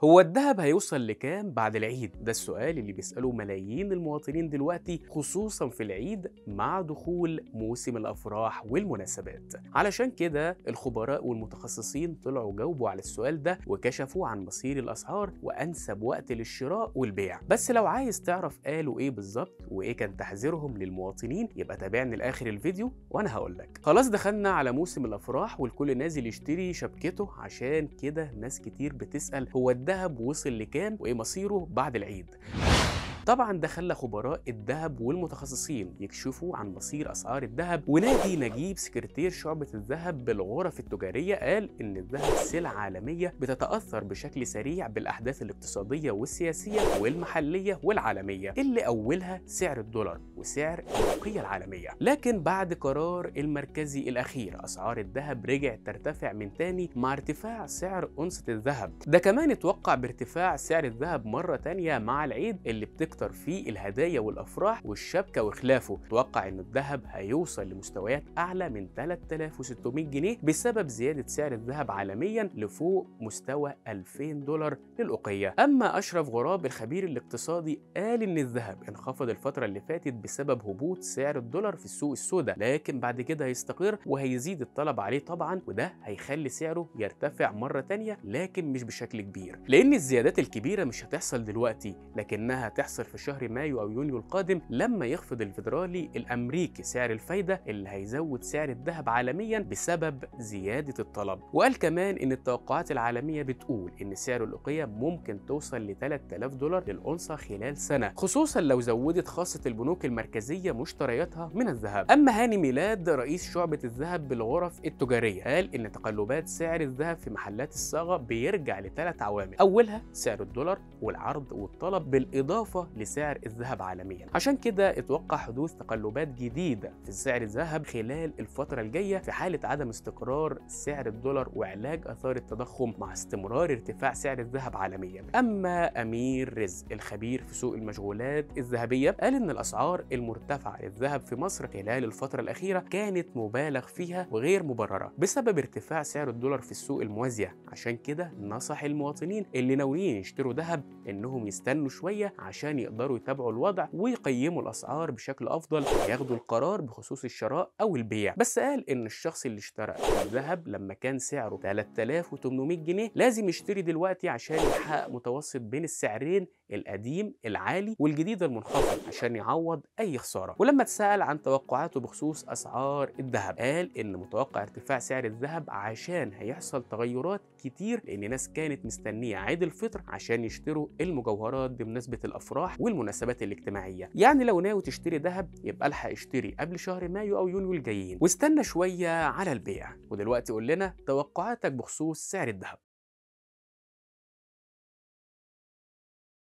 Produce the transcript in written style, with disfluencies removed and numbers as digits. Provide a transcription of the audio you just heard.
هو الدهب هيوصل لكام بعد العيد؟ ده السؤال اللي بيسأله ملايين المواطنين دلوقتي، خصوصا في العيد مع دخول موسم الأفراح والمناسبات. علشان كده الخبراء والمتخصصين طلعوا جاوبوا على السؤال ده وكشفوا عن مصير الأسعار وأنسب وقت للشراء والبيع. بس لو عايز تعرف قالوا إيه بالظبط وإيه كان تحذيرهم للمواطنين، يبقى تابعني لآخر الفيديو وأنا هقولك. خلاص دخلنا على موسم الأفراح والكل نازل يشتري شبكته، عشان كده ناس كتير بتسأل هو الذهب وصل لكام وايه مصيره بعد العيد. طبعا ده خلى خبراء الذهب والمتخصصين يكشفوا عن مصير اسعار الذهب، ونادي نجيب سكرتير شعبة الذهب بالغرف التجارية قال ان الذهب سلعة عالمية بتتأثر بشكل سريع بالاحداث الاقتصادية والسياسية والمحلية والعالمية، اللي اولها سعر الدولار وسعر الرقية العالمية. لكن بعد قرار المركزي الاخير اسعار الذهب رجعت ترتفع من تاني مع ارتفاع سعر أنصة الذهب. ده كمان اتوقع بارتفاع سعر الذهب مرة تانية مع العيد اللي بتكتر فيه الهدايا والافراح والشبكه وخلافه. توقع ان الذهب هيوصل لمستويات اعلى من 3600 جنيه بسبب زياده سعر الذهب عالميا لفوق مستوى 2000 دولار للاوقيه. اما اشرف غراب الخبير الاقتصادي قال ان الذهب انخفض الفتره اللي فاتت بسبب هبوط سعر الدولار في السوق السوداء، لكن بعد كده هيستقر وهيزيد الطلب عليه طبعا، وده هيخلي سعره يرتفع مره تانيه لكن مش بشكل كبير، لان الزيادات الكبيره مش هتحصل دلوقتي لكنها هتحصل في شهر مايو او يونيو القادم لما يخفض الفيدرالي الامريكي سعر الفايده اللي هيزود سعر الذهب عالميا بسبب زياده الطلب. وقال كمان ان التوقعات العالميه بتقول ان سعر الاوقيه ممكن توصل ل 3000 دولار للأونصة خلال سنه، خصوصا لو زودت خاصه البنوك المركزيه مشترياتها من الذهب. اما هاني ميلاد رئيس شعبه الذهب بالغرف التجاريه قال ان تقلبات سعر الذهب في محلات الصاغه بيرجع لثلاث عوامل، اولها سعر الدولار والعرض والطلب بالاضافه لسعر الذهب عالميا. عشان كده اتوقع حدوث تقلبات جديده في سعر الذهب خلال الفتره الجايه في حاله عدم استقرار سعر الدولار وعلاج اثار التضخم مع استمرار ارتفاع سعر الذهب عالميا. اما امير رزق الخبير في سوق المشغولات الذهبيه قال ان الاسعار المرتفعه للذهب في مصر خلال الفتره الاخيره كانت مبالغ فيها وغير مبرره بسبب ارتفاع سعر الدولار في السوق الموازيه. عشان كده نصح المواطنين اللي ناويين يشتروا ذهب انهم يستنوا شويه عشان يقدروا يتابعوا الوضع ويقيموا الاسعار بشكل افضل وياخدوا القرار بخصوص الشراء او البيع. بس قال ان الشخص اللي اشترى الذهب لما كان سعره 3800 جنيه لازم يشتري دلوقتي عشان يحقق متوسط بين السعرين القديم العالي والجديد المنخفض عشان يعوض اي خساره. ولما اتسال عن توقعاته بخصوص اسعار الذهب قال ان متوقع ارتفاع سعر الذهب عشان هيحصل تغيرات كتير، لان ناس كانت مستنيه عيد الفطر عشان يشتروا المجوهرات بمناسبه الافراح والمناسبات الاجتماعيه. يعني لو ناوي تشتري ذهب يبقى الحق اشتري قبل شهر مايو او يونيو الجايين واستنى شويه على البيع. ودلوقتي قول لنا توقعاتك بخصوص سعر الذهب.